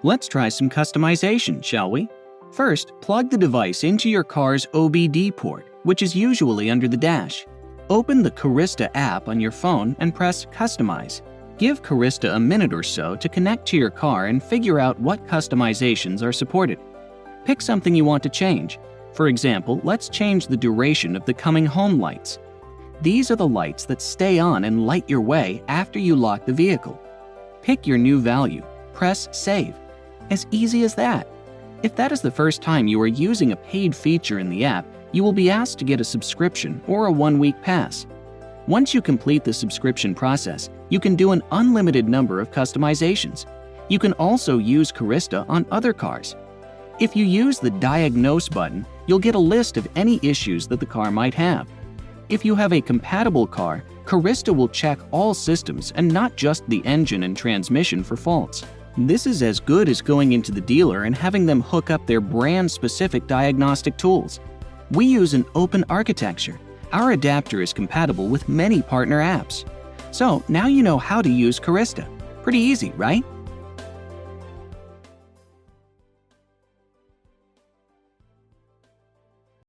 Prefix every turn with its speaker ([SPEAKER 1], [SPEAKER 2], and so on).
[SPEAKER 1] Let's try some customization, shall we? First, plug the device into your car's OBD port, which is usually under the dash. Open the Carista app on your phone and press Customize. Give Carista a minute or so to connect to your car and figure out what customizations are supported. Pick something you want to change. For example, let's change the duration of the coming home lights. These are the lights that stay on and light your way after you lock the vehicle. Pick your new value. Press Save. As easy as that. If that is the first time you are using a paid feature in the app, you will be asked to get a subscription or a one-week pass. Once you complete the subscription process, you can do an unlimited number of customizations. You can also use Carista on other cars. If you use the Diagnose button, you'll get a list of any issues that the car might have. If you have a compatible car, Carista will check all systems and not just the engine and transmission for faults. This is as good as going into the dealer and having them hook up their brand-specific diagnostic tools. We use an open architecture. Our adapter is compatible with many partner apps. So now you know how to use Carista. Pretty easy, right?